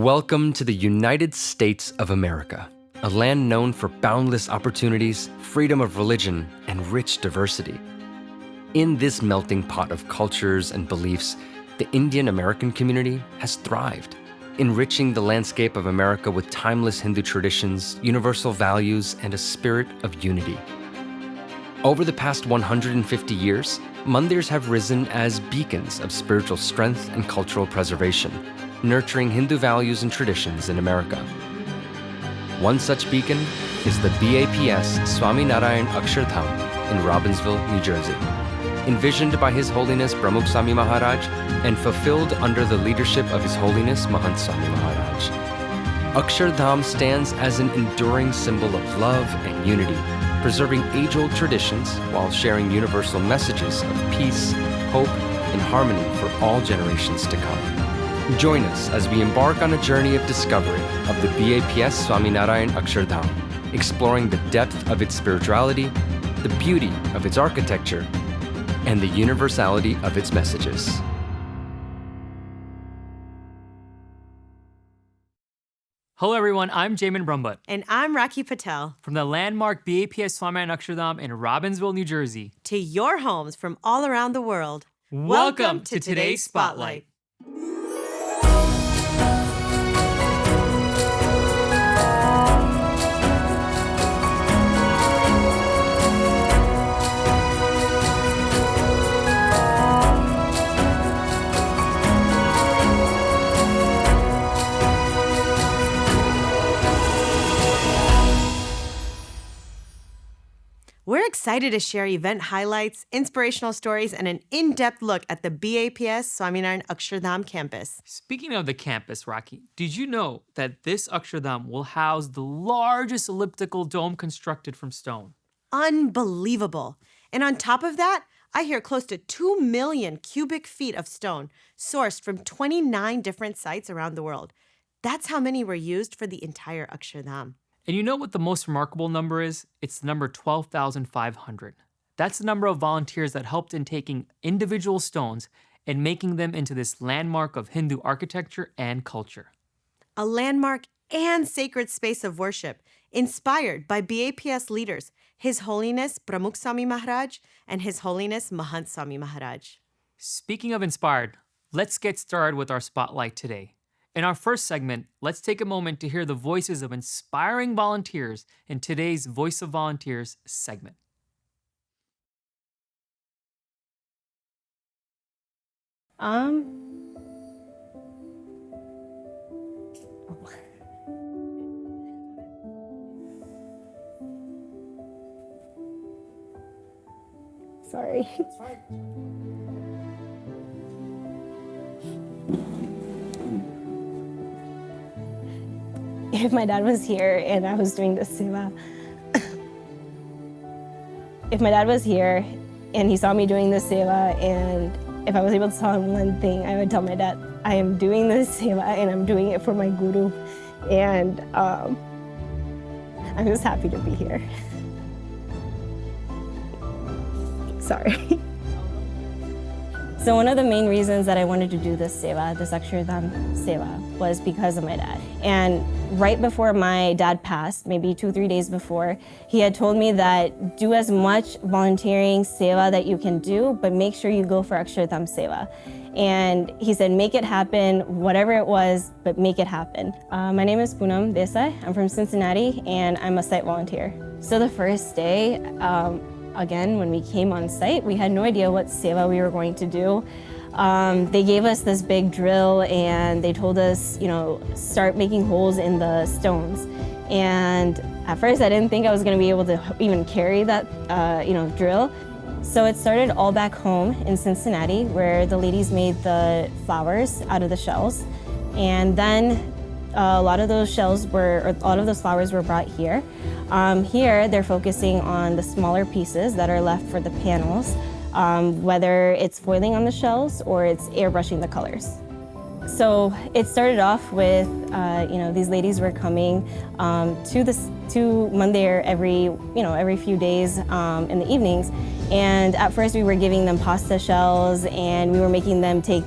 Welcome to the United States of America, a land known for boundless opportunities, freedom of religion, and rich diversity. In this melting pot of cultures and beliefs, the Indian American community has thrived, enriching the landscape of America with timeless Hindu traditions, universal values, and a spirit of unity. Over the past 150 years, mandirs have risen as beacons of spiritual strength and cultural preservation, nurturing Hindu values and traditions in America. One such beacon is the BAPS Swaminarayan Akshardham in Robbinsville, New Jersey. Envisioned by His Holiness Pramukh Swami Maharaj and fulfilled under the leadership of His Holiness Mahant Swami Maharaj. Akshardham stands as an enduring symbol of love and unity, preserving age-old traditions while sharing universal messages of peace, hope, and harmony for all generations to come. Join us as we embark on a journey of discovery of the BAPS Swaminarayan Akshardham, exploring the depth of its spirituality, the beauty of its architecture, and the universality of its messages. Hello everyone, I'm Jamin Brumbut. And I'm Rakhi Patel. From the landmark BAPS Swaminarayan Akshardham in Robbinsville, New Jersey. To your homes from all around the world. Welcome to today's Spotlight. We're excited to share event highlights, inspirational stories, and an in-depth look at the BAPS Swaminarayan Akshardham campus. Speaking of the campus, Rakhi, did you know that this Akshardham will house the largest elliptical dome constructed from stone? Unbelievable. And on top of that, I hear close to 2 million cubic feet of stone sourced from 29 different sites around the world. That's how many were used for the entire Akshardham. And you know what the most remarkable number is? It's the number 12,500. That's the number of volunteers that helped in taking individual stones and making them into this landmark of Hindu architecture and culture. A landmark and sacred space of worship inspired by BAPS leaders, His Holiness Pramukh Swami Maharaj and His Holiness Mahant Swami Maharaj. Speaking of inspired, let's get started with our spotlight today. In our first segment, let's take a moment to hear the voices of inspiring volunteers in today's Voice of Volunteers segment. Sorry. If my dad was here and I was doing this seva, if my dad was here and he saw me doing this seva, and if I was able to tell him one thing, I would tell my dad, I am doing this seva and I'm doing it for my guru, and I'm just happy to be here. Sorry. So one of the main reasons that I wanted to do this seva, this Akshardham seva, was because of my dad. And right before my dad passed, maybe 2-3 days before, he had told me that do as much volunteering seva that you can do, but make sure you go for Akshardham seva. And he said, make it happen, whatever it was, but make it happen. My name is Poonam Desai. I'm from Cincinnati, and I'm a site volunteer. So the first day, again, when we came on site, we had no idea what seva we were going to do. They gave us this big drill and they told us, start making holes in the stones. And at first I didn't think I was gonna be able to even carry that, drill. So it started all back home in Cincinnati, where the ladies made the flowers out of the shells. And then a lot of those flowers were brought here. Here, they're focusing on the smaller pieces that are left for the panels, whether it's foiling on the shells or it's airbrushing the colors. So it started off with, these ladies were coming to Mandir every few days in the evenings, And at first we were giving them pasta shells, and we were making them take,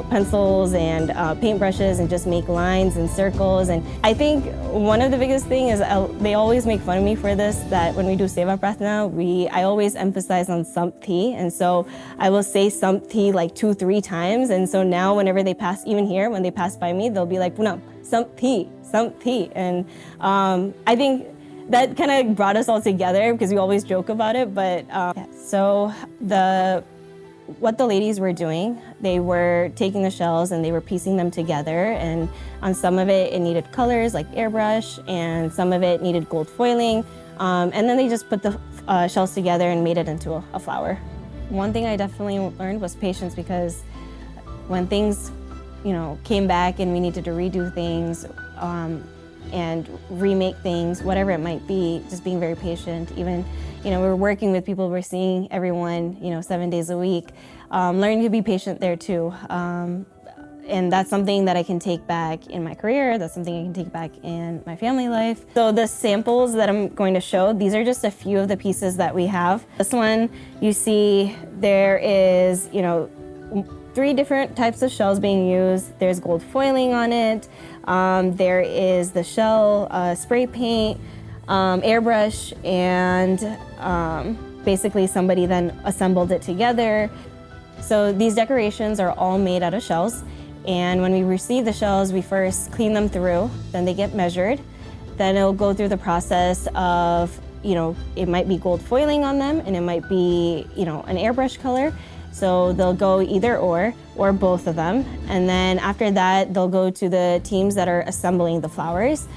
pencils and paintbrushes and just make lines and circles. And I think one of the biggest thing is they always make fun of me for this, that when we do Seva Pratna, I always emphasize on Sampthi. And so I will say Sampthi like 2-3 times. And so now whenever they pass, even here, when they pass by me, they'll be like, Punam, Sampthi, Sampthi. And I think that kind of brought us all together because we always joke about it. But so what the ladies were doing, they were taking the shells and they were piecing them together. And on some of it needed colors like airbrush, and some of it needed gold foiling. And then they just put the shells together and made it into a flower. One thing I definitely learned was patience, because when things, came back and we needed to redo things, and remake things, whatever it might be, just being very patient. Even, we're working with people, we're seeing everyone, 7 days a week. Learning to be patient there too. And that's something that I can take back in my career. That's something I can take back in my family life. So the samples that I'm going to show, these are just a few of the pieces that we have. This one, you see there is, 3 different types of shells being used. There's gold foiling on it. There is the shell, spray paint, airbrush, and basically somebody then assembled it together. So these decorations are all made out of shells. And when we receive the shells, we first clean them through, then they get measured. Then it'll go through the process of, it might be gold foiling on them, and it might be, an airbrush color. So they'll go either or both of them. And then after that, they'll go to the teams that are assembling the flowers.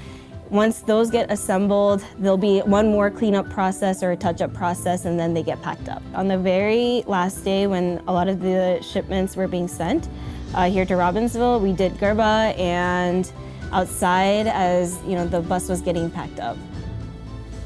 Once those get assembled, there'll be one more cleanup process or a touch-up process, and then they get packed up. On the very last day, when a lot of the shipments were being sent here to Robbinsville, we did Garba and outside as the bus was getting packed up.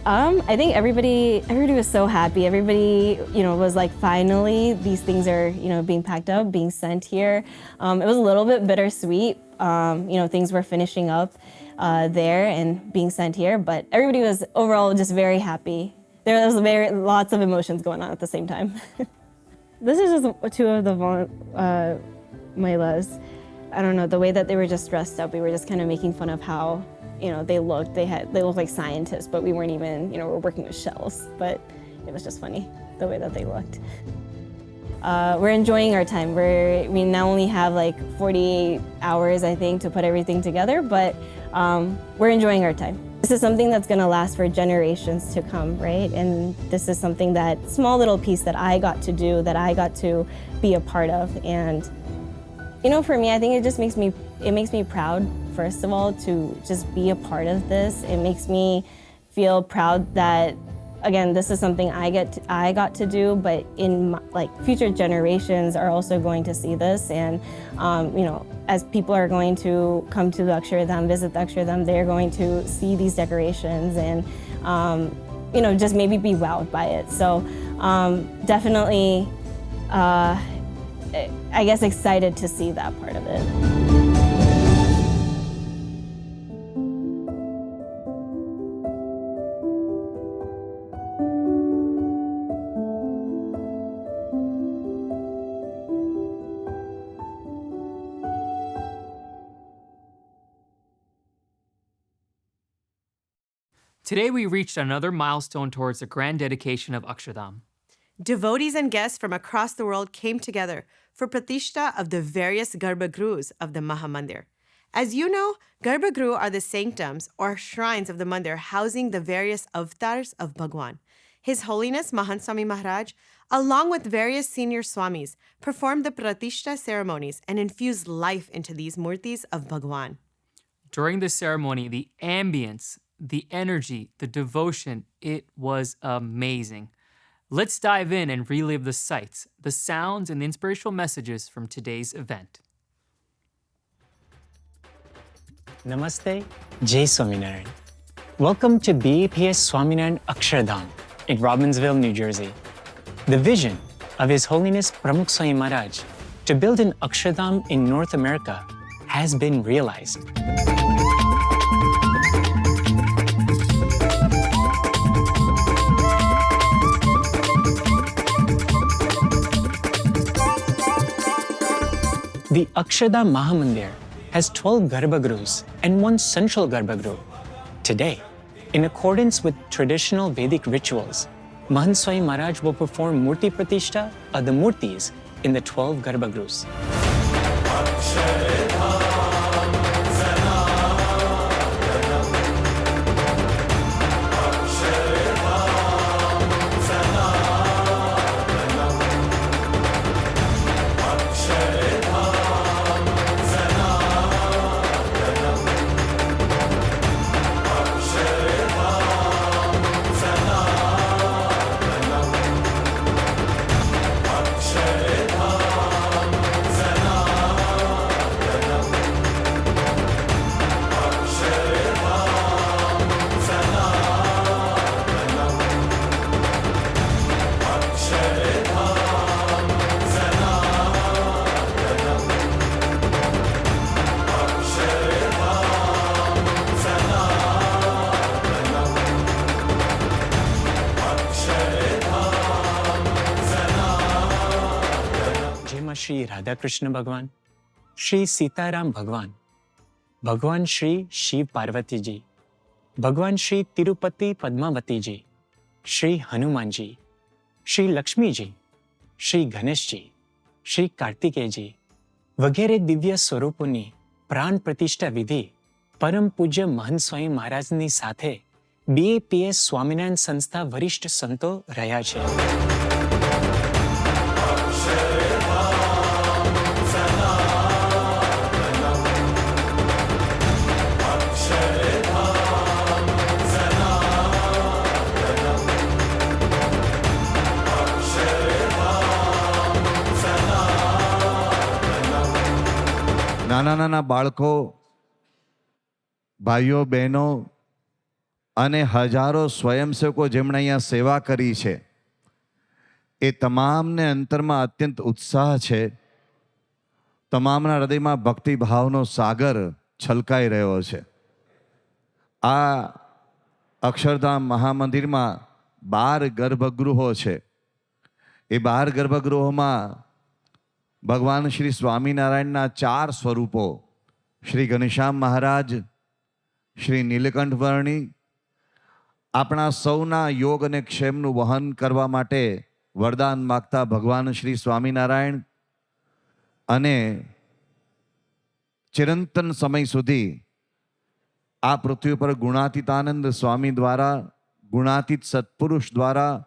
I think everybody was so happy. Everybody, was like, finally, these things are, being packed up, being sent here. It was a little bit bittersweet. Things were finishing up there and being sent here, but everybody was overall just very happy. There was lots of emotions going on at the same time. This is just 2 of the Mailas. I don't know, the way that they were just dressed up, we were just kind of making fun of how they looked. They looked like scientists, but we weren't even, we're working with shells. But it was just funny, the way that they looked. We're enjoying our time. We now only have like 48 hours, I think, to put everything together, but we're enjoying our time. This is something that's gonna last for generations to come, right? And this is something that small little piece that I got to do, that I got to be a part of. And for me, I think it just makes me proud, first of all, to just be a part of this. It makes me feel proud that, again, this is something I got to do, but in future generations are also going to see this. And as people are going to come to the Akshardham, visit the Akshardham, they're going to see these decorations and just maybe be wowed by it. So definitely, I guess, excited to see that part of it. Today we reached another milestone towards the grand dedication of Akshardham. Devotees and guests from across the world came together for Pratishta of the various Garbhagrus of the Mahamandir. As you know, Garbhagru are the sanctums or shrines of the mandir housing the various avatars of Bhagwan. His Holiness Mahant Swami Maharaj, along with various senior Swamis, performed the Pratishta ceremonies and infused life into these murtis of Bhagwan. During this ceremony, the ambience, the energy, the devotion, it was amazing. Let's dive in and relive the sights, the sounds, and the inspirational messages from today's event. Namaste, Jai Swaminarayan. Welcome to BAPS Swaminarayan Akshardham in Robbinsville, New Jersey. The vision of His Holiness Pramukh Swami Maharaj to build an Akshardham in North America has been realized. The Akshardham Mandir has 12 garbhagruhs and one central garbhagruh. Today, in accordance with traditional Vedic rituals, Mahant Swami Maharaj will perform Murti Pratishta of the Murtis in the 12 garbhagruhs. Shri Radhakrishna ભગવાન, શ્રી સીતારામ ભગવાન, ભગવાન શ્રી શિવ પાર્વતીજી, ભગવાન શ્રી તિરુપતિ પદ્માવતીજી, શ્રી હનુમાનજી, શ્રી લક્ષ્મીજી, શ્રી ગણેશજી, શ્રી કાર્તિકેયજી વગેરે દિવ્ય સ્વરૂપોની પ્રાણ પ્રતિષ્ઠા વિધિ પરમ પૂજ્ય મહંત સ્વામી મહારાજની સાથે BAPS સ્વામિનારાયણ સંસ્થા વરિષ્ઠ સંતો રહ્યા છે. નાના નાના બાળકો, ભાઈઓ બહેનો અને હજારો સ્વયંસેવકો જેમણે અહીંયા સેવા કરી છે, એ તમામને અંતરમાં અત્યંત ઉત્સાહ છે. તમામના હૃદયમાં ભક્તિભાવનો સાગર છલકાઈ રહ્યો છે. આ અક્ષરધામ મહામંદિરમાં 12 ગર્ભગૃહો છે. એ 12 ગર્ભગૃહોમાં ભગવાન શ્રી સ્વામિનારાયણના 4 સ્વરૂપો, શ્રી ઘનશ્યામ મહારાજ, શ્રી નીલકંઠ વર્ણી, આપણા સૌના યોગ અને ક્ષેમનું વહન કરવા માટે વરદાન માગતા ભગવાન શ્રી સ્વામિનારાયણ અને ચિરંતન સમય સુધી આ પૃથ્વી પર ગુણાતીતાનંદ સ્વામી દ્વારા, ગુણાતીત સત્પુરુષ દ્વારા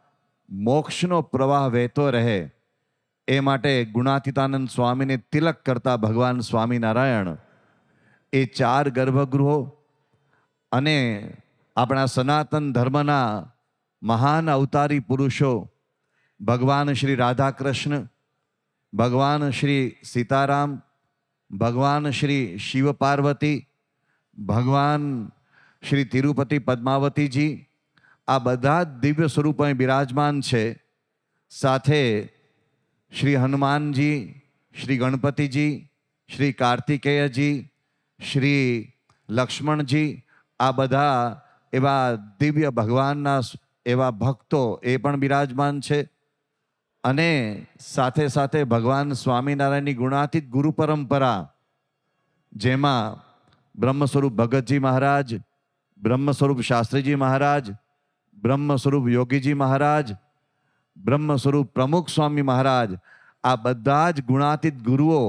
મોક્ષનો પ્રવાહ વહેતો રહે એ માટે ગુણાતીતાનંદ સ્વામીને તિલક કરતા ભગવાન સ્વામિનારાયણ એ 4 ગર્ભગૃહો અને આપણા સનાતન ધર્મના મહાન અવતારી પુરુષો ભગવાન શ્રી રાધાકૃષ્ણ, ભગવાન શ્રી સીતારામ, ભગવાન શ્રી શિવ પાર્વતી, ભગવાન શ્રી તિરુપતિ પદ્માવતીજી, આ બધા જ દિવ્ય સ્વરૂપો બિરાજમાન છે. સાથે શ્રી હનુમાનજી, શ્રી ગણપતિજી, શ્રી કાર્તિકેયજી, શ્રી લક્ષ્મણજી, આ બધા એવા દિવ્ય ભગવાનના એવા ભક્તો એ પણ બિરાજમાન છે. અને સાથે સાથે ભગવાન સ્વામિનારાયણની ગુણાતીત ગુરુ પરંપરા, જેમાં બ્રહ્મ સ્વરૂપ ભગતજી મહારાજ, બ્રહ્મ સ્વરૂપ શાસ્ત્રીજી મહારાજ, બ્રહ્મ સ્વરૂપ યોગીજી મહારાજ, બ્રહ્મ સ્વરૂપ પ્રમુખ સ્વામી મહારાજ, આ બધા જ ગુણાતીત ગુરુઓ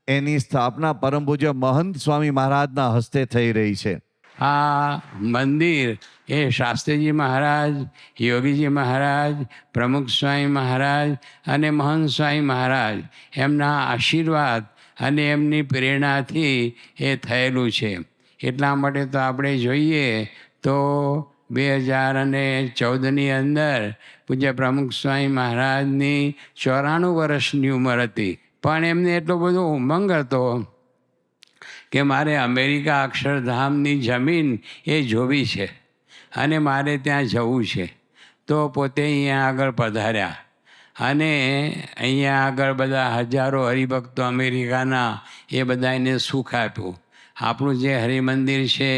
એની સ્થાપના પરમ પૂજ્ય મહંત સ્વામી મહારાજના હસ્તે થઈ રહી છે. આ મંદિર એ શાસ્ત્રીજી મહારાજ, યોગીજી મહારાજ, પ્રમુખ સ્વામી મહારાજ અને મહંત સ્વામી મહારાજ એમના આશીર્વાદ અને એમની પ્રેરણાથી એ થયેલું છે. એટલા માટે તો આપણે જોઈએ તો 2014ની અંદર પૂજ્ય પ્રમુખ સ્વામી મહારાજની 94 વર્ષની ઉંમર હતી, પણ એમને એટલો બધો ઉમંગ હતો કે મારે અમેરિકા અક્ષરધામની જમીન એ જોવી છે અને મારે ત્યાં જવું છે. તો પોતે અહીંયા આગળ પધાર્યા અને અહીંયા આગળ બધા હજારો હરિભક્તો અમેરિકાના એ બધાને સુખ આપ્યું. આપણું જે હરિમંદિર છે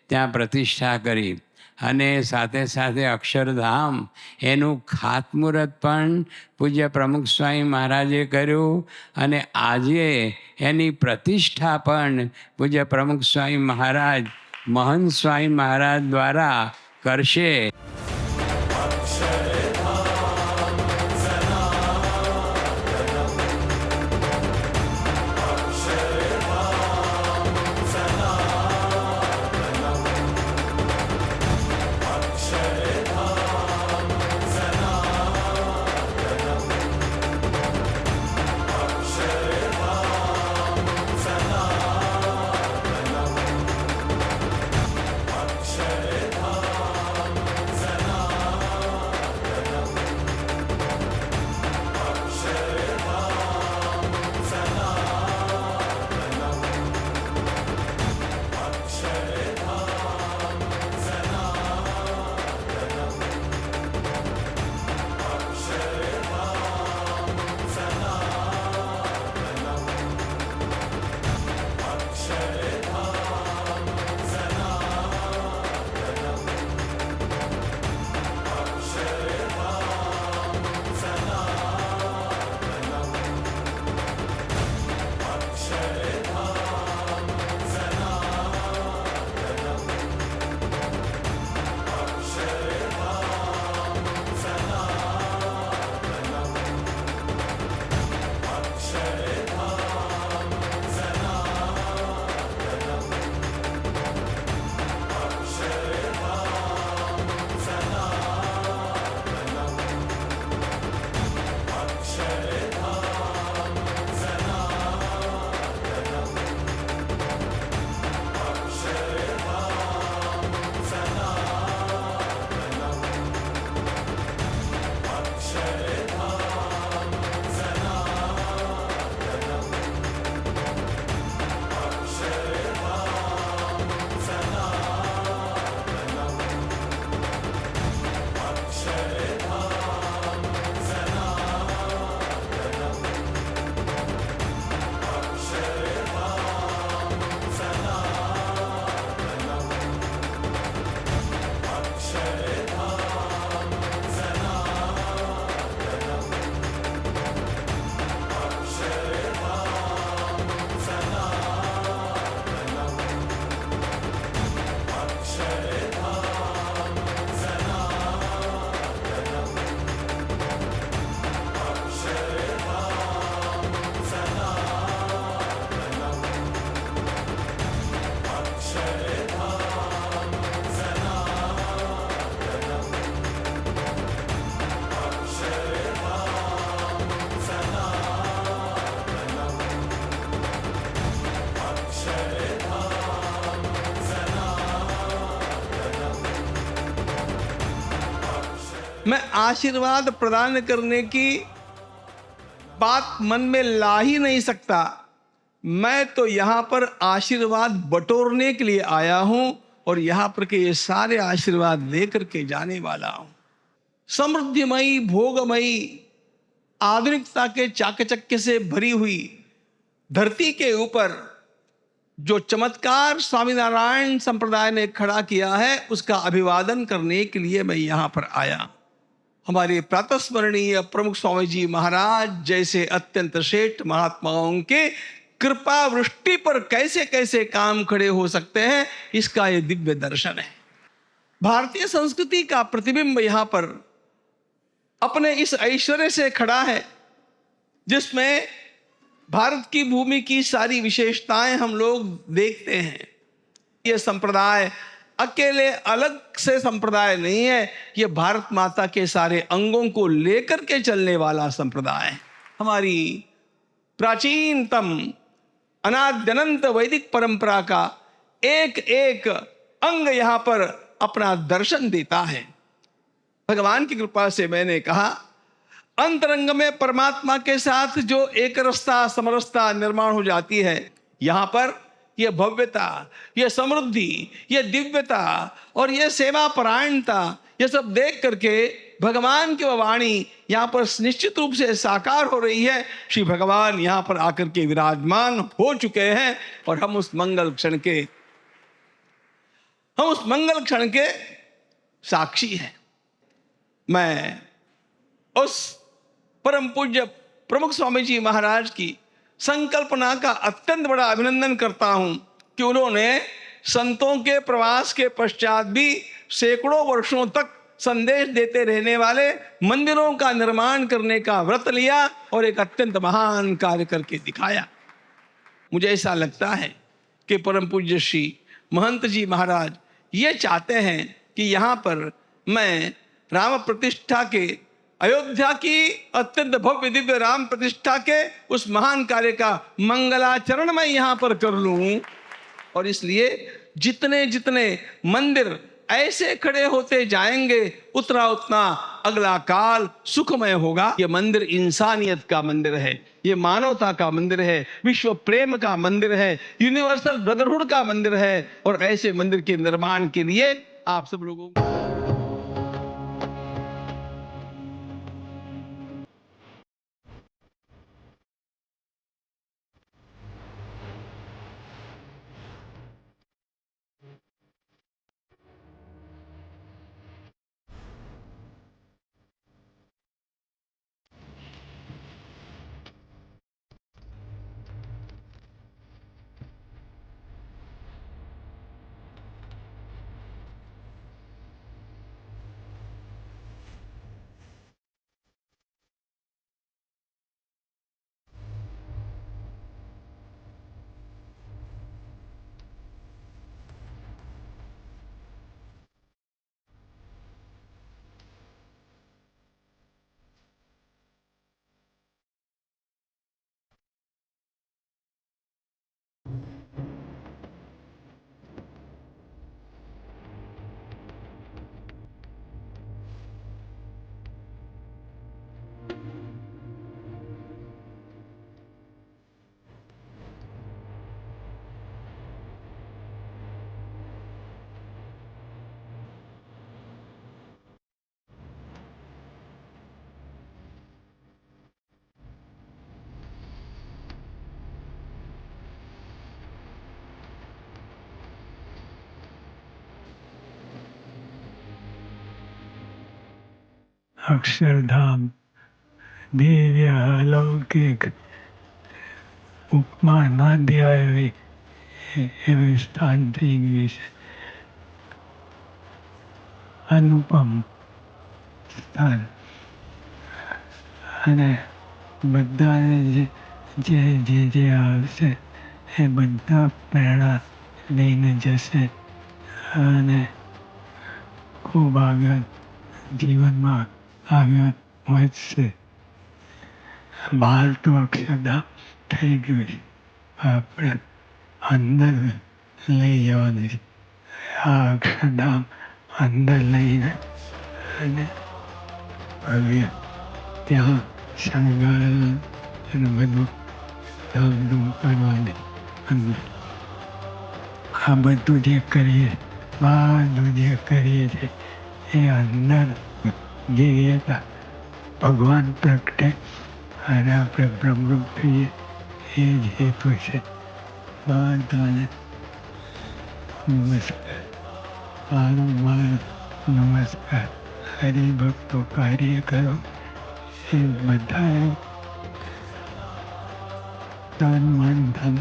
ત્યાં પ્રતિષ્ઠા કરી અને સાથે સાથે અક્ષરધામ એનું ખાતમુહૂર્ત પણ પૂજ્ય પ્રમુખ સ્વામી મહારાજે કર્યું અને આજે એની પ્રતિષ્ઠા પણ પૂજ્ય પ્રમુખ સ્વામી મહારાજ મહંત સ્વામી મહારાજ દ્વારા કરશે. मैं आशीर्वाद प्रदान करने की बात मन में ला ही नहीं सकता. मैं तो यहाँ पर आशीर्वाद बटोरने के लिए आया हूँ और यहाँ पर के ये सारे आशीर्वाद लेकर के जाने वाला हूँ. समृद्धिमयी, भोगमयी, आधुनिकता के चाकचक्य से भरी हुई धरती के ऊपर जो चमत्कार स्वामीनारायण संप्रदाय ने खड़ा किया है, उसका अभिवादन करने के लिए मैं यहाँ पर आया. हमारे प्रातस्मरणीय प्रमुख स्वामी जी महाराज जैसे अत्यंत श्रेष्ठ महात्माओं के कृपा वृष्टि पर कैसे कैसे काम खड़े हो सकते हैं, इसका ये दिव्य दर्शन है. भारतीय संस्कृति का प्रतिबिंब यहाँ पर अपने इस ऐश्वर्य से खड़ा है, जिसमें भारत की भूमि की सारी विशेषताएं हम लोग देखते हैं. ये संप्रदाय अकेले अलग से संप्रदाय नहीं है, ये भारत माता के सारे अंगों को लेकर के चलने वाला संप्रदाय है. हमारी प्राचीनतम अनाद्यनंत वैदिक परंपरा का एक एक अंग यहाँ पर अपना दर्शन देता है. भगवान की कृपा से मैंने कहा, अंतरंग में परमात्मा के साथ जो एक रसता समरसता निर्माण हो जाती है, यहाँ पर यह भव्यता, यह समृद्धि, यह दिव्यता और यह सेवा परायणता, यह सब देख करके भगवान की वाणी यहाँ पर निश्चित रूप से साकार हो रही है. श्री भगवान यहाँ पर आकर के विराजमान हो चुके हैं और हम उस मंगल क्षण के साक्षी है। मैं उस परम पूज्य प्रमुख स्वामी जी महाराज की संकल्पना का अत्यंत बड़ा अभिनंदन करता हूं कि उन्होंने संतों के प्रवास के पश्चात भी सैकड़ों वर्षों तक संदेश देते रहने वाले मंदिरों का निर्माण करने का व्रत लिया और एक अत्यंत महान कार्य करके दिखाया। मुझे ऐसा लगता है कि परम पूज्य श्री महंत जी महाराज ये चाहते हैं कि यहाँ पर मैं राम प्रतिष्ठा के, अयोध्या की अत्यंत भव्य दिव्य राम प्रतिष्ठा के उस महान कार्य का मंगलाचरण मैं यहाँ पर कर लूं। और इसलिए जितने जितने मंदिर ऐसे खड़े होते जाएंगे उतना उतना अगला काल सुखमय होगा। ये मंदिर इंसानियत का मंदिर है, ये मानवता का मंदिर है, विश्व प्रेम का मंदिर है, यूनिवर्सल ब्रदरहुड का मंदिर है। और ऐसे मंदिर के निर्माण के लिए आप सब लोगों को अक्षरधाम दिव्य अलौकिक ઉપમા ના દેવાય એવી સ્થાન થઈ ગયું છે. અનુપમ સ્થાન અને બધાને જે આવશે એ બધા પ્રેરણા લઈને જશે અને ખૂબ આગળ જીવનમાં આગળ વધશે. બહાર તો અક્ષરધામ થઈ ગયું છે, આપણે અંદર લઈ જવાનું છે. આ અક્ષરધામ અંદર લઈને અને ભવ્ય ત્યાં શણગારેલું અને બધું ધામધૂમ કરવાની અંદર આ બધું જે કરીએ છીએ એ અંદર જઈએ તો ભગવાન પ્રગટે અને આપણે પ્રમુખ થઈએ એ જ હેતુ છે. બધાને નમસ્કાર, વારંવાર નમસ્કાર. હરિભક્તો કાર્ય કરો એ બધાએ તન મન ધન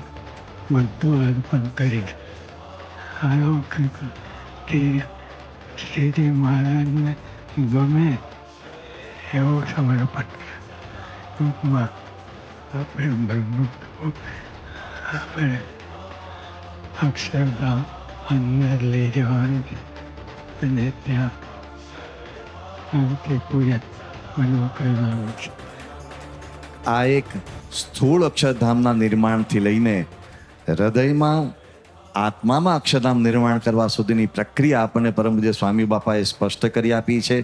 બધું અર્પણ કરી અલૌકિક તે શ્રીજી મહારાજને ગમે એવું સમર્પણ. ટૂંકમાં આપણે બ્રહ્મત્વ આપણે અક્ષરધામ અંદર લઈ જવાનું છે અને ત્યાં શાંતિ પૂજન બધું કરવાનું છે. આ એક સ્થૂળ અક્ષરધામના નિર્માણથી લઈને હૃદયમાં આત્મામાં અક્ષરધામ નિર્માણ કરવા સુધીની પ્રક્રિયા આપણને પરમ પૂજ્ય સ્વામી બાપાએ સ્પષ્ટ કરી આપી છે.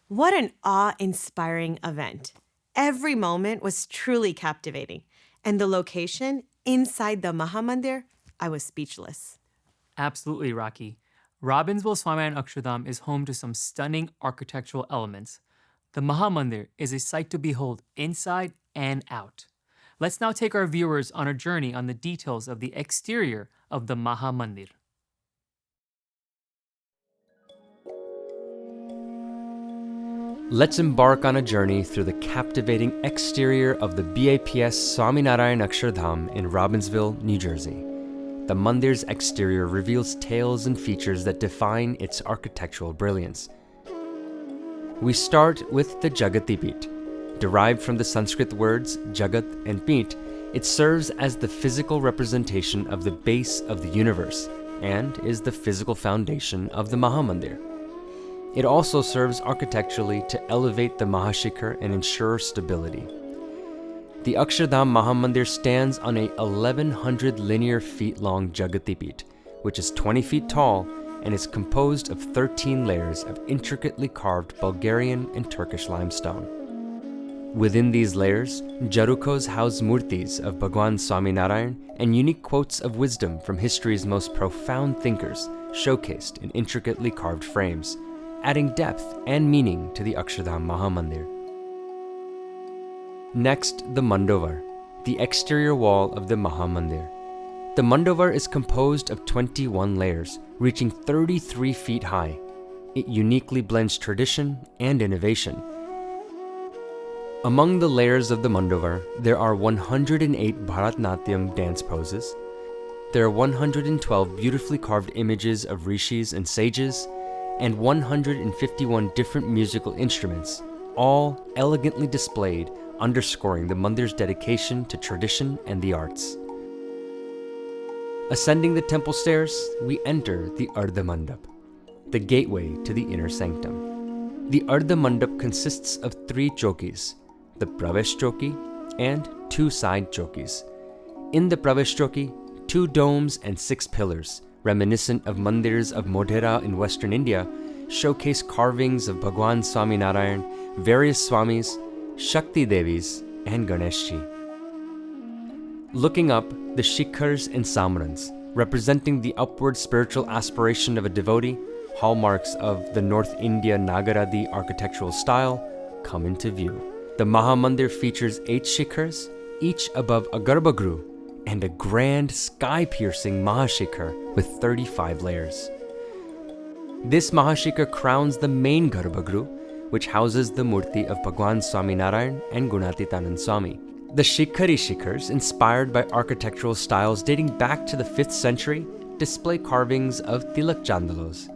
What an awe-inspiring event. Every moment was truly captivating. And the location inside the Mahamandir, I was speechless. Absolutely, Rocky. Robbinsville Swaminarayan Akshardham is home to some stunning architectural elements. The Mahamandir is a sight to behold inside and out. Let's now take our viewers on a journey on the details of the exterior of the Mahamandir. Let's embark on a journey through the captivating exterior of the BAPS Swaminarayan Akshardham in Robbinsville, New Jersey. The mandir's exterior reveals tales and features that define its architectural brilliance. We start with the Jagati Peeth. Derived from the Sanskrit words Jagat and Peeth, it serves as the physical representation of the base of the universe and is the physical foundation of the Mahamandir. It also serves architecturally to elevate the Mahashikhar and ensure stability. The Akshardham Mahamandir stands on a 1100 linear feet long Jagati Peeth, which is 20 feet tall and is composed of 13 layers of intricately carved Bulgarian and Turkish limestone. Within these layers, Jarukos house murtis of Bhagwan Swaminarayan and unique quotes of wisdom from history's most profound thinkers, showcased in intricately carved frames, adding depth and meaning to the Akshardham Mahamandir. Next, the Mandovar, the exterior wall of the Mahamandir. The Mandovar is composed of 21 layers, reaching 33 feet high. It uniquely blends tradition and innovation. Among the layers of the Mandovar, there are 108 Bharatnatyam dance poses. There are 112 beautifully carved images of rishis and sages, and 151 different musical instruments, all elegantly displayed, underscoring the mandir's dedication to tradition and the arts. Ascending the temple stairs, we enter the Ardha Mandap, the gateway to the inner sanctum. The Ardha Mandap consists of 3 chokis, the Pravesh Choki and 2 side chokis. In the Pravesh Choki, 2 domes and 6 pillars, reminiscent of mandirs of Modhera in western India, showcase carvings of Bhagwan Swaminarayan, various Swamis, Shakti Devis, and Ganeshji. Looking up, the Shikhars and Samrans, representing the upward spiritual aspiration of a devotee, hallmarks of the North India Nagaradi architectural style, come into view. The Mahamandir features 8 shikhars, each above a garbhagriha, and a grand sky-piercing Mahashikhar with 35 layers. This Mahashikhar crowns the main garbhagriha, which houses the murti of Bhagwan Swaminarayan and Gunatitanand Swami. The Shikhars, inspired by architectural styles dating back to the 5th century, display carvings of tilak chandalos,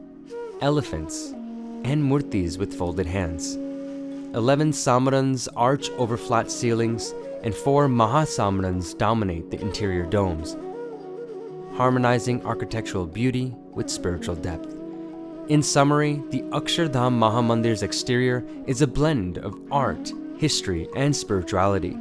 elephants, and murtis with folded hands. 11 samrans arch over flat ceilings, and 4 mahasamrans dominate the interior domes, harmonizing architectural beauty with spiritual depth. In summary, the Akshardham Mahamandir's exterior is a blend of art, history, and spirituality.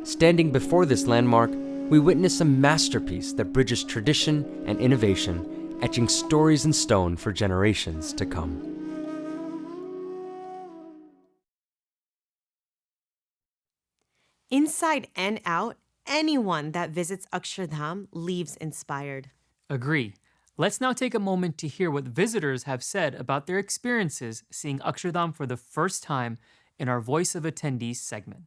Standing before this landmark, we witness a masterpiece that bridges tradition and innovation, etching stories in stone for generations to come. Inside and out, anyone that visits Akshardham leaves inspired. Agree. Let's now take a moment to hear what visitors have said about their experiences seeing Akshardham for the first time in our Voice of Attendees segment.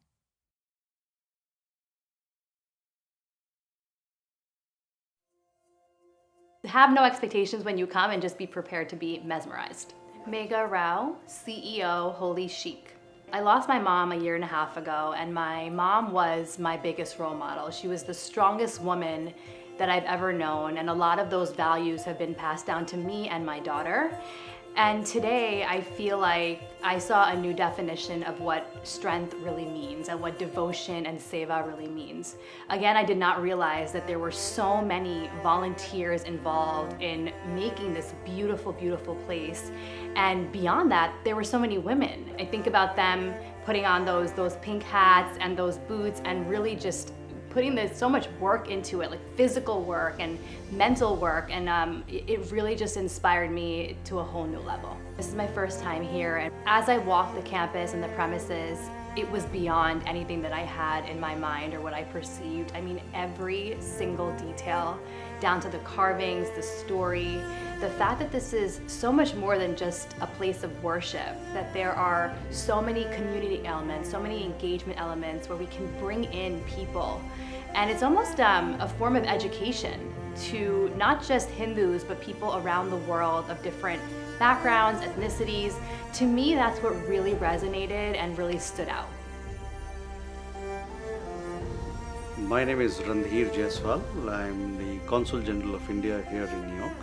Have no expectations when you come and just be prepared to be mesmerized. Megha Rao, CEO, Holy Chic. I lost my mom a 1.5 years ago, and my mom was my biggest role model. She was the strongest woman that I've ever known, and a lot of those values have been passed down to me and my daughter. And today I feel like I saw a new definition of what strength really means and what devotion and seva really means. Again, I did not realize that there were so many volunteers involved in making this beautiful, beautiful place. And beyond that, there were so many women. I think about them putting on those pink hats and those boots and really just putting so much work into it, like physical work and mental work, and it really just inspired me to a whole new level. This is my first time here, and as I walk the campus and the premises, it was beyond anything that I had in my mind or what I perceived. I mean, every single detail, down to the carvings, the story, the fact that this is so much more than just a place of worship, that there are so many community elements, so many engagement elements where we can bring in people. And it's almost a form of education to not just Hindus, but people around the world of different backgrounds, ethnicities. To me, that's what really resonated and really stood out. My name is Randhir Jaiswal. I'm the Consul General of India here in New York.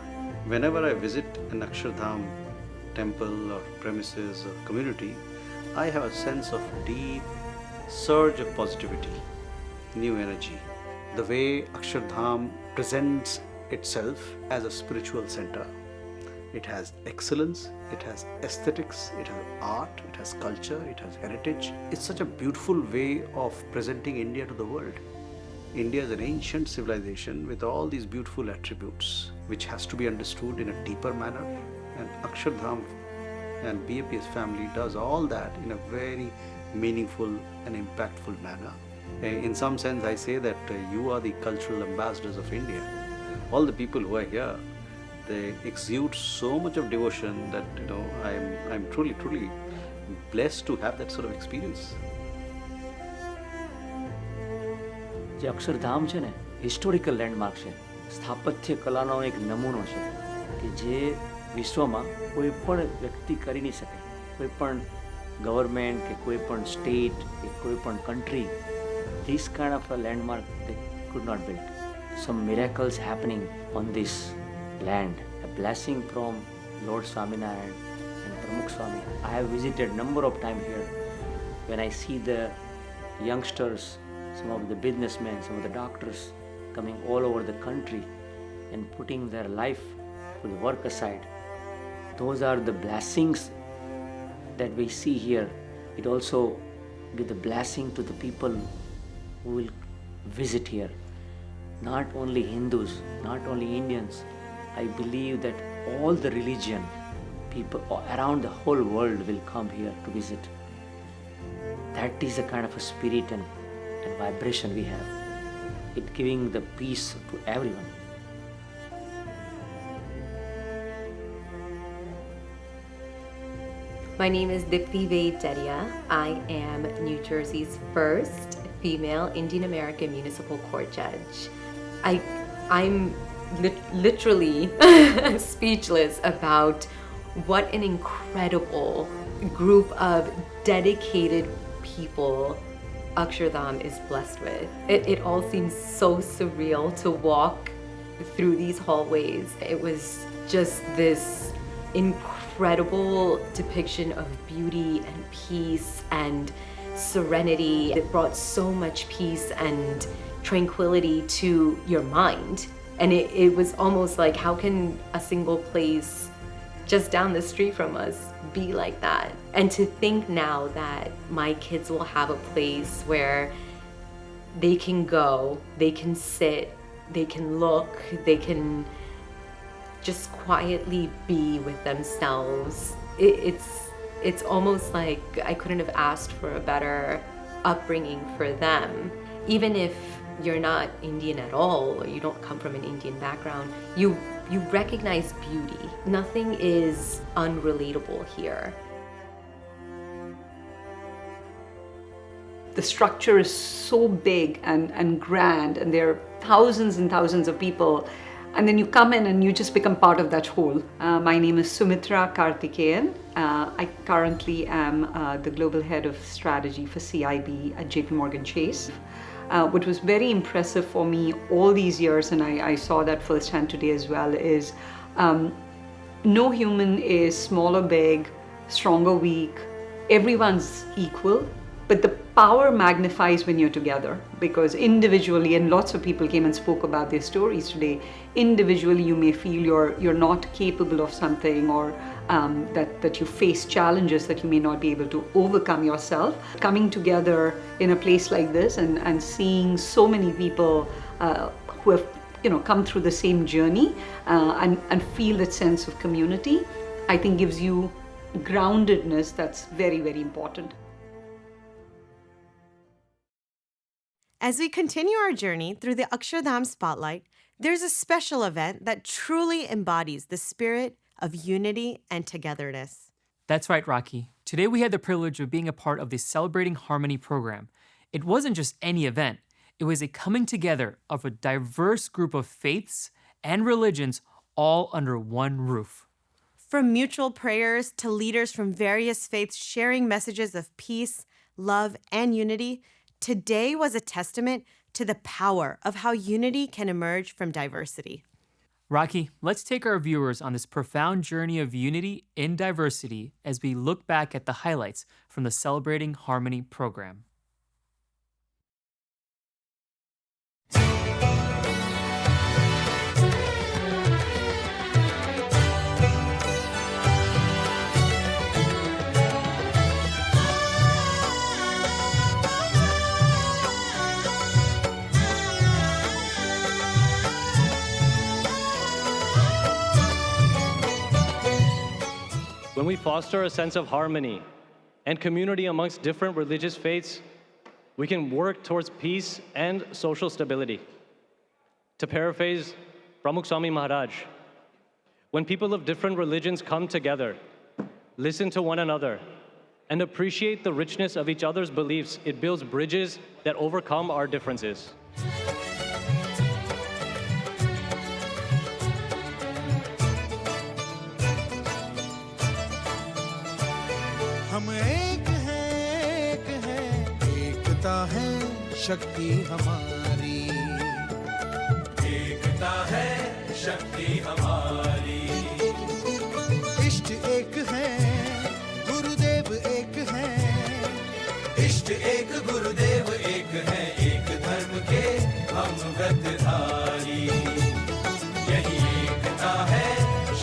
Whenever I visit an Akshardham temple or premises or community, I have a sense of deep surge of positivity, new energy. The way Akshardham presents itself as a spiritual center. It has excellence, it has aesthetics, it has art, it has culture, it has heritage. It's such a beautiful way of presenting India to the world. India is an ancient civilization with all these beautiful attributes, which has to be understood in a deeper manner. And Akshardham and BAPS family does all that in a very meaningful and impactful manner. In some sense, I say that you are the cultural ambassadors of India. All the people who are here, they exude so much of devotion that I'm truly blessed to have that sort of experience. જે અક્ષરધામ છે ને historical landmark છે, સ્થાપત્ય કલાનો એક નમૂનો છે કે જે વિશ્વમાં કોઈ પણ વ્યક્તિ કરી નહીં શકે. કોઈ પણ ગવર્મેન્ટ કે કોઈ પણ સ્ટેટ કે કોઈ પણ country this kind of a landmark they could not build. Some miracles happening on this land. A blessing from Lord Swaminarayan and Pramukh Swami. I have visited number of times here. When I see the youngsters, some of the businessmen, some of the doctors coming all over the country and putting their life for the work aside. Those are the blessings that we see here. It also gives the blessing to the people who will visit here. Not only Hindus, not only Indians. I believe that all the religion people around the whole world will come here to visit. That is the kind of a spirit and vibration we have. It giving the peace to everyone. My name is Dipti Vaidya. I am New Jersey's first female Indian American municipal court judge. I'm literally speechless about what an incredible group of dedicated people Akshardham is blessed with. It all seems so surreal to walk through these hallways. It was just this incredible depiction of beauty and peace and serenity. It brought so much peace and tranquility to your mind. And it was almost like, how can a single place just down the street from us be like that? And to think now that my kids will have a place where they can go, they can sit, they can look, they can just quietly be with themselves. It's almost like I couldn't have asked for a better upbringing for them. Even if you're not Indian at all, or you don't come from an Indian background, you recognize beauty. Nothing is unrelatable here. The structure is so big and grand, and there are thousands and thousands of people, and then you come in and you just become part of that whole. My name is Sumitra Karthikeyan. I currently am the Global Head of Strategy for CIB at JP Morgan Chase. What was very impressive for me all these years, and I saw that firsthand today as well, is no human is small or big, strong or weak. Everyone's equal, but the power magnifies when you're together, because individually, and lots of people came and spoke about their stories today, individually you may feel you're not capable of something, or that you face challenges that you may not be able to overcome yourself. Coming together in a place like this and seeing so many people who have come through the same journey and feel that sense of community, I think gives you groundedness that's very, very important. As we continue our journey through the Akshardham Spotlight, there's a special event that truly embodies the spirit of unity and togetherness. That's right, Rocky. Today we had the privilege of being a part of the Celebrating Harmony program. It wasn't just any event. It was a coming together of a diverse group of faiths and religions all under one roof. From mutual prayers to leaders from various faiths sharing messages of peace, love, and unity, today was a testament to the power of how unity can emerge from diversity. Rocky, let's take our viewers on this profound journey of unity in diversity as we look back at the highlights from the Celebrating Harmony program. When we foster a sense of harmony and community amongst different religious faiths, we can work towards peace and social stability. To paraphrase Pramukh Swami Maharaj, when people of different religions come together, listen to one another, and appreciate the richness of each other's beliefs, it builds bridges that overcome our differences. हम एक हैं, एकता है शक्ति हमारी, एकता है शक्ति हमारी। इष्ट एक है, गुरुदेव एक है, इष्ट एक गुरुदेव एक है, एक धर्म के हम व्रतधारी, यही एकता है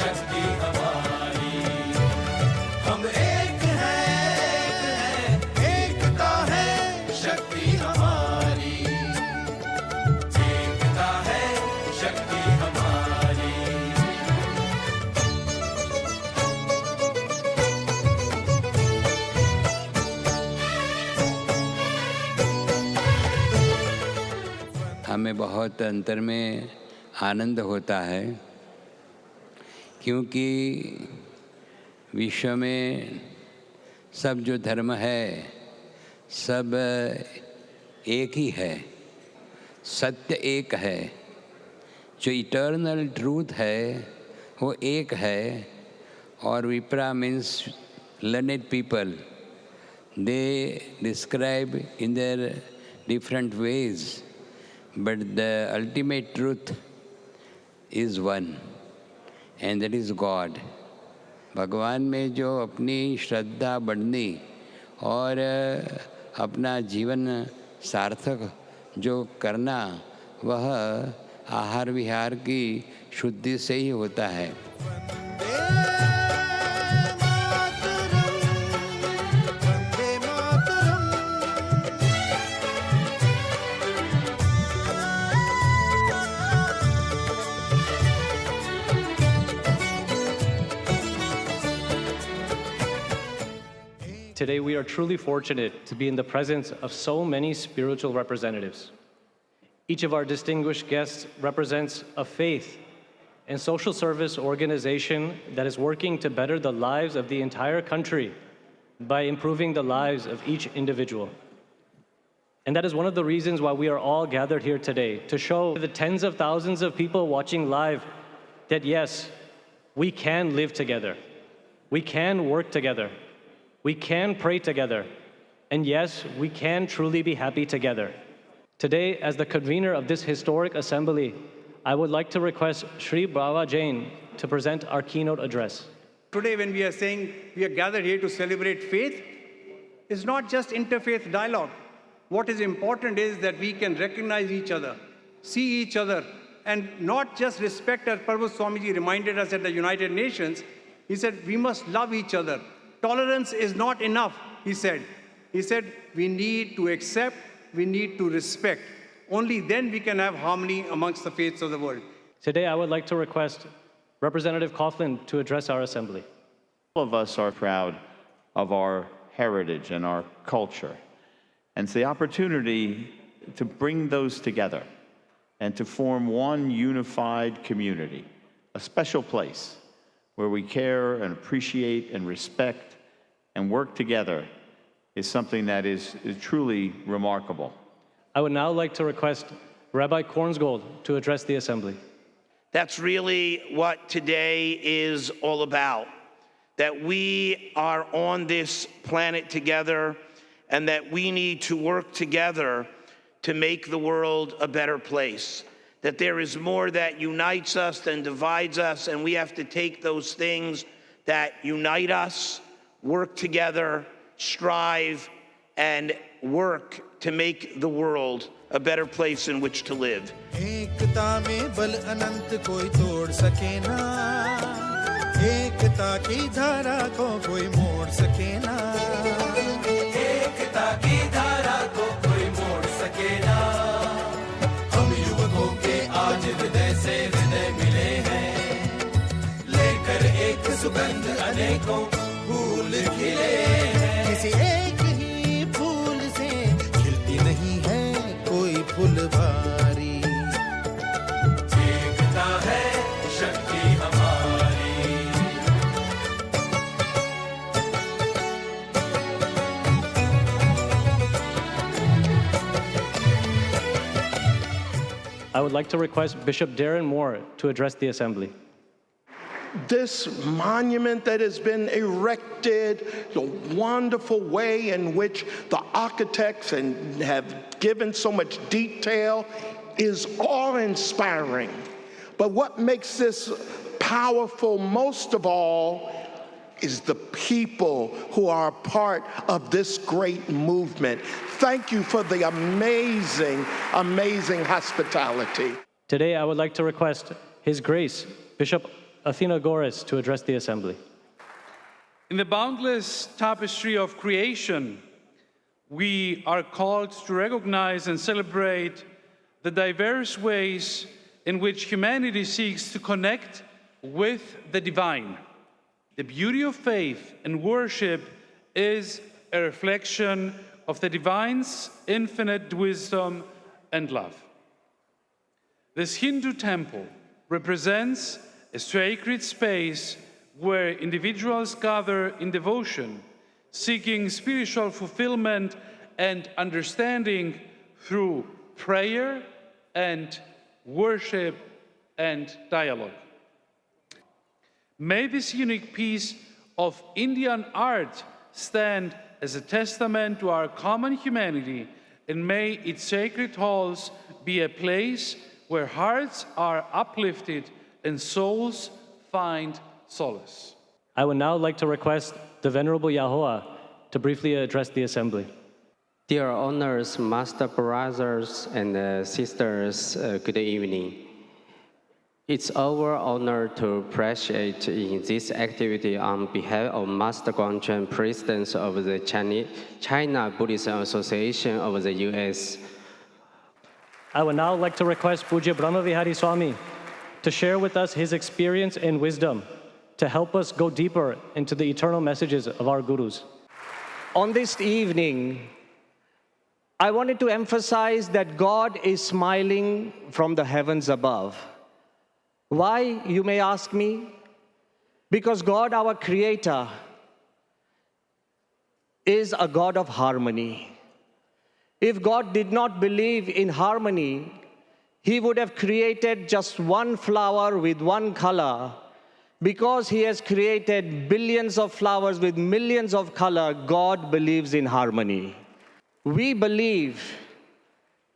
शक्ति हमारी। हम एक हैं, एकता है शक्ति हमारी, एकता है शक्ति हमारी। हमें बहुत अंतर में आनंद होता है, क्योंकि विश्व में सब जो धर्म है सब एक ही है, सत्य एक है, जो इटर्नल ट्रूथ है वो एक है। और विप्रा means learned people, they describe in their different ways, but the ultimate truth is one, and that is God. भगवान में जो अपनी श्रद्धा बढ़नी और अपना जीवन सार्थक जो करना, वह आहार विहार की शुद्धि से ही होता है। Today we are truly fortunate to be in the presence of so many spiritual representatives. Each of our distinguished guests represents a faith and social service organization that is working to better the lives of the entire country by improving the lives of each individual. And that is one of the reasons why we are all gathered here today, to show the tens of thousands of people watching live that yes, we can live together, we can work together, we can pray together, and yes, we can truly be happy together. Today, as the convener of this historic assembly, I would like to request Shri Bhava Jain to present our keynote address. Today, when we are saying we are gathered here to celebrate faith, it's not just interfaith dialogue. What is important is that we can recognize each other, see each other, and not just respect, as Pramukh Swamiji reminded us at the United Nations. He said, we must love each other. Tolerance is not enough, he said. He said, we need to accept, we need to respect. Only then we can have harmony amongst the faiths of the world. Today, I would like to request Representative Coughlin to address our assembly. All of us are proud of our heritage and our culture. And it's the opportunity to bring those together and to form one unified community, a special place where we care and appreciate and respect and work together is something that is truly remarkable. I would now like to request Rabbi Kornsgold to address the assembly. That's really what today is all about, that we are on this planet together and that we need to work together to make the world a better place, that there is more that unites us than divides us, and we have to take those things that unite us, work together, strive, and work to make the world a better place in which to live. एकता में बल अनंत कोई तोड़ सके ना, एकता की धारा को कोई मोड़ सके ना, एकता की धारा को कोई मोड़ सके ना। हम युवकों के आज हृदय से हृदय मिले हैं, लेकर एक सुगंध अनेकों फूल खिले हैं। किसी एक ही फूल से खिलती नहीं है कोई फुलवारी, एकता है शक्ति हमारी। I would like to request Bishop Darren Moore to address the assembly. This monument that has been erected, the wonderful way in which the architects have given so much detail is awe-inspiring. But what makes this powerful most of all is the people who are part of this great movement. Thank you for the amazing, amazing hospitality. Today, I would like to request His Grace, Bishop Athenagoras, to address the assembly. In the boundless tapestry of creation, we are called to recognize and celebrate the diverse ways in which humanity seeks to connect with the divine. The beauty of faith and worship is a reflection of the divine's infinite wisdom and love. This Hindu temple represents a sacred space where individuals gather in devotion, seeking spiritual fulfillment and understanding through prayer and worship and dialogue. May this unique piece of Indian art stand as a testament to our common humanity, and may its sacred halls be a place where hearts are uplifted and souls find solace. I would now like to request the Venerable Yahoah to briefly address the assembly. Dear honors, master brothers and sisters, good evening. It's our honor to appreciate in this activity on behalf of Master Guangchuan, President of the China Buddhist Association of the U.S. I would now like to request Pujya Brahmavihari Swami to share with us his experience and wisdom to help us go deeper into the eternal messages of our gurus. On this evening, I wanted to emphasize that God is smiling from the heavens above. Why, you may ask me? Because God, our Creator, is a God of harmony. If God did not believe in harmony, He would have created just one flower with one color. Because He has created billions of flowers with millions of colors, God believes in harmony. We believe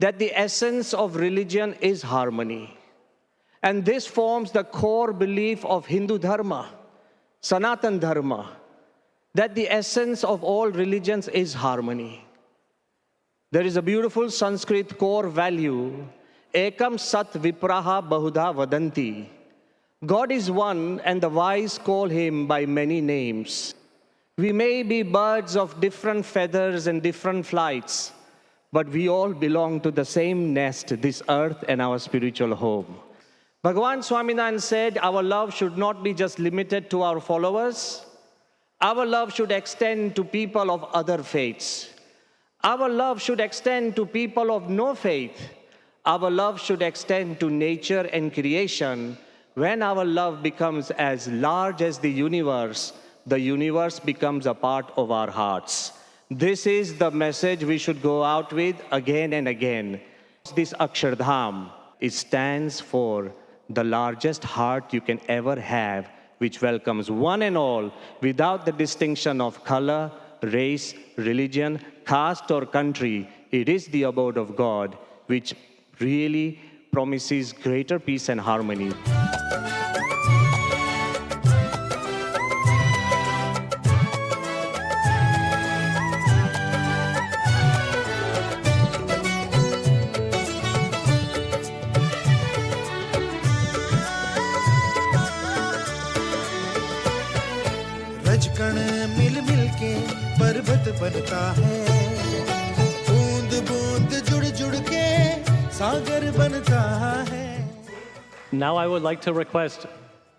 that the essence of religion is harmony. And this forms the core belief of Hindu Dharma, Sanatan Dharma, that the essence of all religions is harmony. There is a beautiful Sanskrit core value, Ekam Sat Vipraha Bahudha Vadanti. God is one, and the wise call Him by many names. We may be birds of different feathers and different flights, but we all belong to the same nest, this earth and our spiritual home. Bhagavan Swaminarayan said our love should not be just limited to our followers. Our love should extend to people of other faiths. Our love should extend to people of no faith. Our love should extend to nature and creation. When our love becomes as large as the universe becomes a part of our hearts. This is the message we should go out with again and again. This Akshardham, it stands for the largest heart you can ever have, which welcomes one and all without the distinction of color, race, religion, caste or country. It is the abode of God, which really promises greater peace and harmony. रजकण मिल मिल के पर्वत बनता है बूंद बूंद जुड़ जुड़ के सागर बनता है. Now I would like to request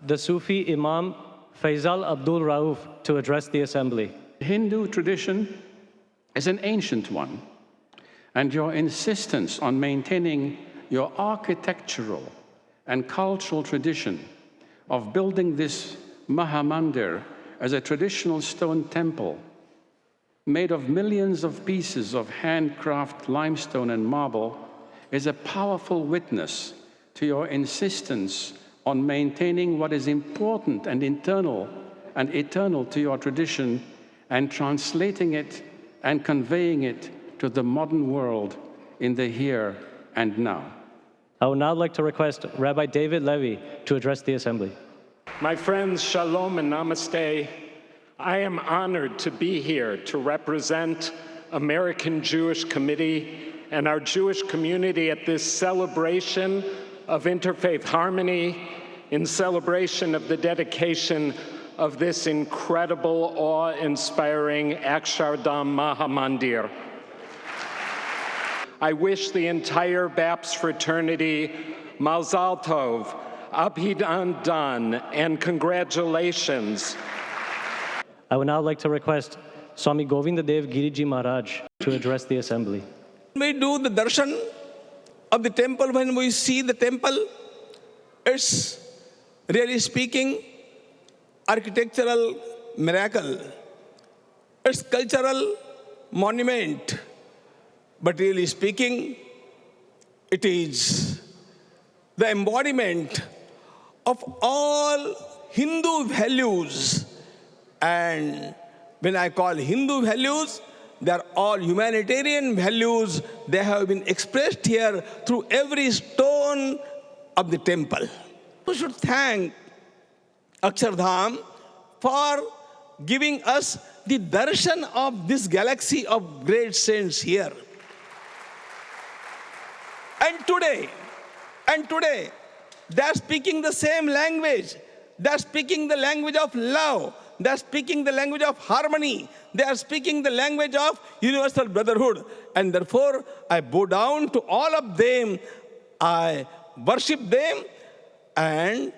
the Sufi Imam Faisal Abdul Rauf to address the assembly. Hindu tradition is an ancient one, and your insistence on maintaining your architectural and cultural tradition of building this Mahamandir as a traditional stone temple made of millions of pieces of handcraft limestone and marble is a powerful witness to your insistence on maintaining what is important and internal and eternal to your tradition and translating it and conveying it to the modern world in the here and now. I would now like to request Rabbi David Levy to address the assembly. My friends, shalom and namaste. I am honored to be here to represent American Jewish Committee and our Jewish community at this celebration of interfaith harmony, in celebration of the dedication of this incredible, awe-inspiring Akshardham Mahamandir. I wish the entire BAPS fraternity Mazal Tov, Abhidandan, and congratulations. I would now like to request Swami Govindadev Giriji Maharaj to address the assembly. We do the darshan of the temple. When we see the temple, it's really speaking architectural miracle. It's cultural monument. But really speaking, it is the embodiment of all Hindu values. And when I call Hindu values, they are all humanitarian values. They have been expressed here through every stone of the temple. We should thank Akshardham for giving us the darshan of this galaxy of great saints here. And today, they are speaking the same language. They are speaking the language of love. They are speaking the language of harmony. They are speaking the language of universal brotherhood. And therefore, I bow down to all of them. I worship them. And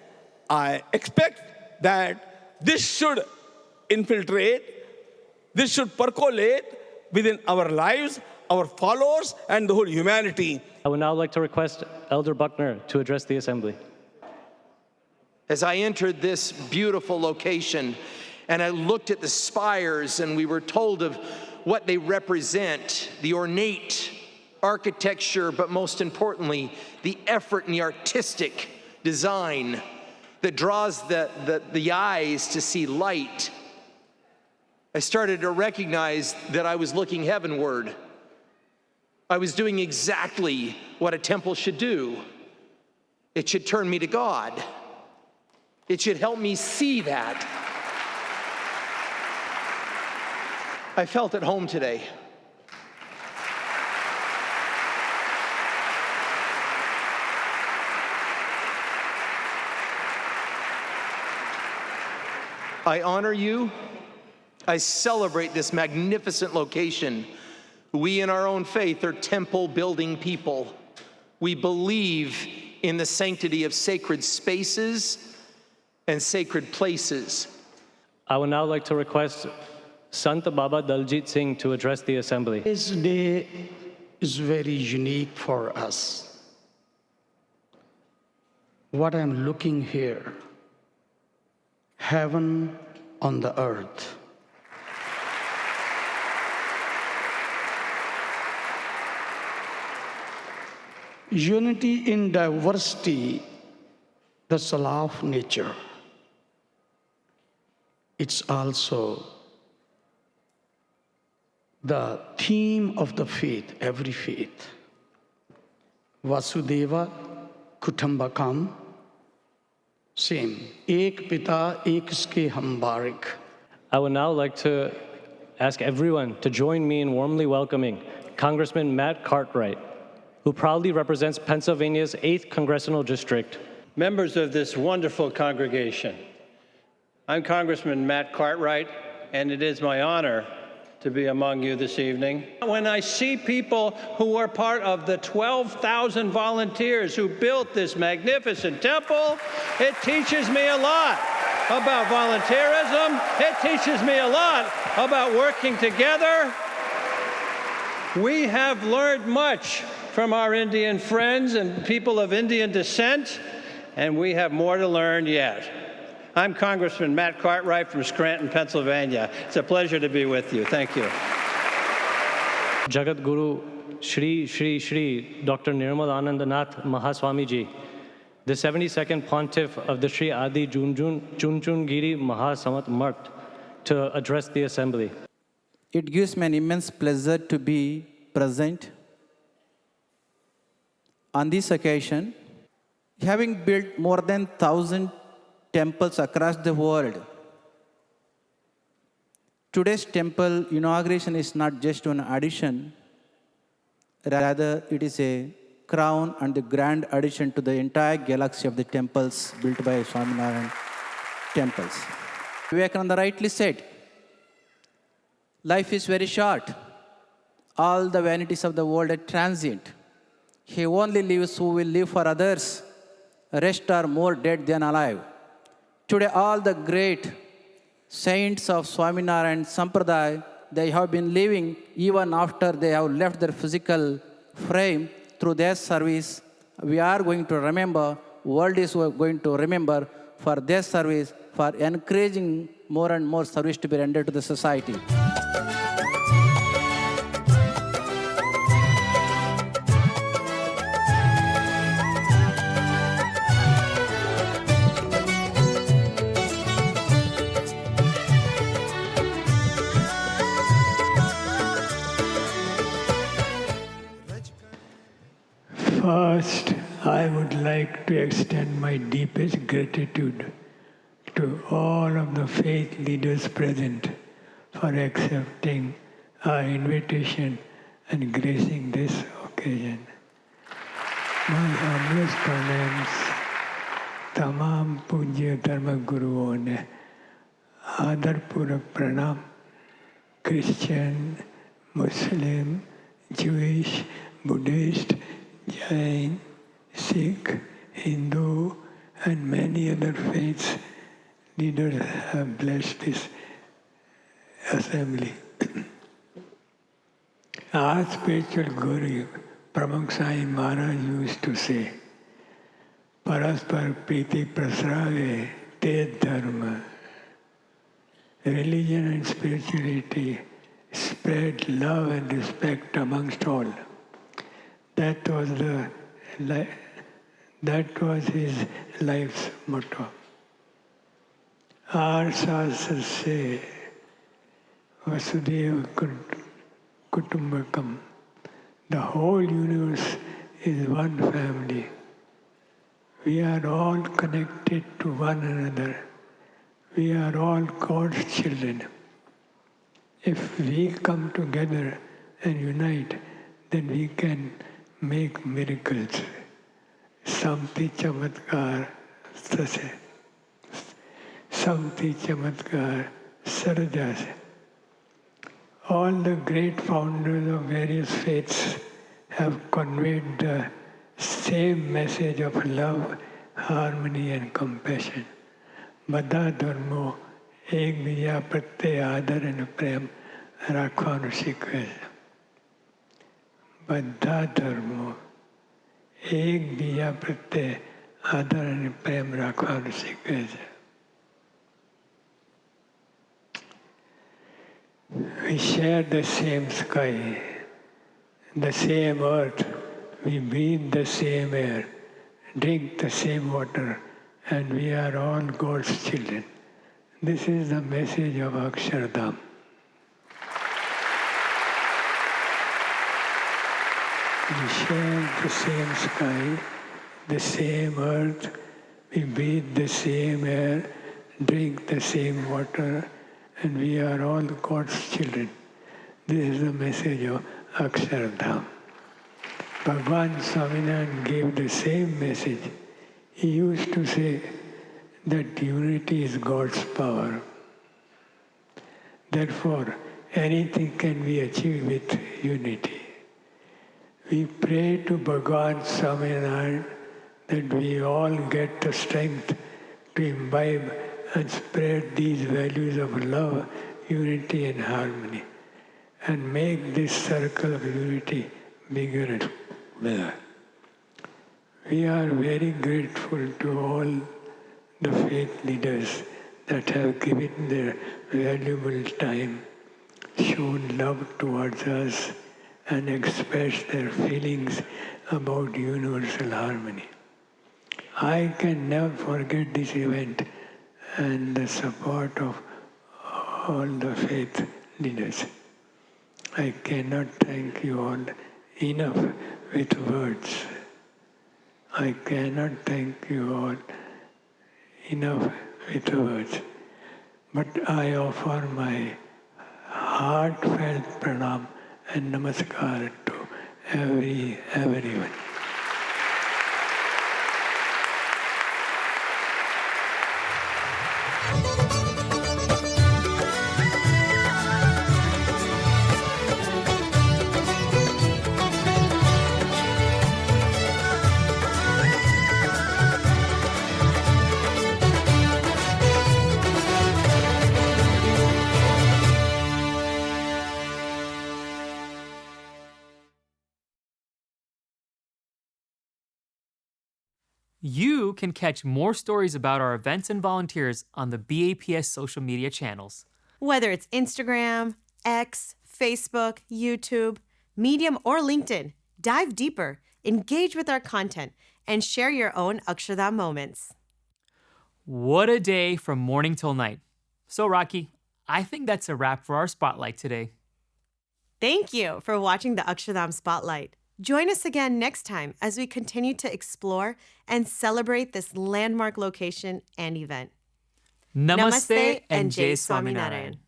I expect that this should infiltrate, this should percolate within our lives, our followers, and the whole humanity. I would now like to request Elder Buckner to address the assembly. As I entered this beautiful location and I looked at the spires and we were told of what they represent, the ornate architecture, but most importantly, the effort and the artistic design that draws the eyes to see light, I started to recognize that I was looking heavenward. I was doing exactly what a temple should do. It should turn me to God. It should help me see that. I felt at home today. I honor you. I celebrate this magnificent location. We in our own faith are temple building people. We believe in the sanctity of sacred spaces and sacred places. I would now like to request Sant Baba Daljit Singh to address the assembly. This day is very unique for us. What I'm looking here, heaven on the earth. Unity in diversity, that's the law of nature. It's also the theme of the faith, every faith. Vasudeva Kutumbakam, same. Ek Pita, ek Uske Hum Barik. I would now like to ask everyone to join me in warmly welcoming Congressman Matt Cartwright, who proudly represents Pennsylvania's 8th Congressional District. Members of this wonderful congregation, I'm Congressman Matt Cartwright, and it is my honor to be among you this evening. When I see people who are part of the 12,000 volunteers who built this magnificent temple, it teaches me a lot about volunteerism. It teaches me a lot about working together. We have learned much from our Indian friends and people of Indian descent, and we have more to learn yet. I'm Congressman Matt Cartwright from Scranton, Pennsylvania. It's a pleasure to be with you. Thank you. Jagat Guru Shri Dr. Nirmal Anandanath Mahaswamiji, the 72nd Pontiff of the Sri Adi Junjungiri Mahasamat Math, to address the Assembly. It gives me an immense pleasure to be present on this occasion. Having built more than 1,000 temples across the world, today's temple inauguration is not just an addition, rather it is a crown and the grand addition to the entire galaxy of the temples built by Swaminarayan temples. Vivekananda rightly said, life is very short. All the vanities of the world are transient. He only lives who will live for others. Rest are more dead than alive. Today, all the great saints of Swaminarayan Sampradaya, they have been living even after they have left their physical frame. Through their service, we are going to remember, world is going to remember for their service, for encouraging more and more service to be rendered to the society. First, I would like to extend my deepest gratitude to all of the faith leaders present for accepting our invitation and gracing this occasion. My humblest pranams तमाम पूज्य धर्म गुरुओं ने आदरपूर्वक प्रणाम Christian, Muslim, Jewish, Buddhist, Jain, Sikh, Hindu, and many other faiths leaders have blessed this assembly. Our spiritual guru, Pramukh Maharaj used to say, Paraspar Priti Prasrave Te Dharma. Religion and spirituality spread love and respect amongst all. That was his life's motto. Our Shastras say, Vasudeva Kutumbakam. The whole universe is one family. We are all connected to one another. We are all God's children. If we come together and unite, then we can make miracles. Samti chamatkar sase. Samti chamatkar sarajase. All the great founders of various faiths have conveyed the same message of love, harmony and compassion. Bada dharmo એકબીજા પ્રત્યે આદર અને પ્રેમ રાખવાનું શીખવે છે. બધા ધર્મો એકબીજા પ્રત્યે આદર અને પ્રેમ રાખવાનું શીખવે છે. We share the same sky, the same earth, we breathe the same air, drink the same water, and we are all God's children. This is the message of Akshardham. We share the same sky, the same earth, we breathe the same air, drink the same water, and we are all God's children. This is the message of Akshardham. Bhagwan Swaminarayan gave the same message. He used to say that unity is God's power. Therefore, anything can be achieved with unity. We pray to Bhagwan Swaminarayan that we all get the strength to imbibe and spread these values of love, unity and harmony, and make this circle of unity bigger and bigger. We are very grateful to all the faith leaders that have given their valuable time, shown love towards us, and expressed their feelings about universal harmony. I can never forget this event and the support of all the faith leaders. I cannot thank you all enough with words. I cannot thank you all enough with words. But I offer my heartfelt pranam and namaskar to everyone. You can catch more stories about our events and volunteers on the BAPS social media channels. Whether it's Instagram, X, Facebook, YouTube, Medium, or LinkedIn, dive deeper, engage with our content, and share your own Akshardham moments. What a day from morning till night. So, Rocky, I think that's a wrap for our spotlight today. Thank you for watching the Akshardham Spotlight. Join us again next time as we continue to explore and celebrate this landmark location and event. Namaste and Jai Swaminarayan.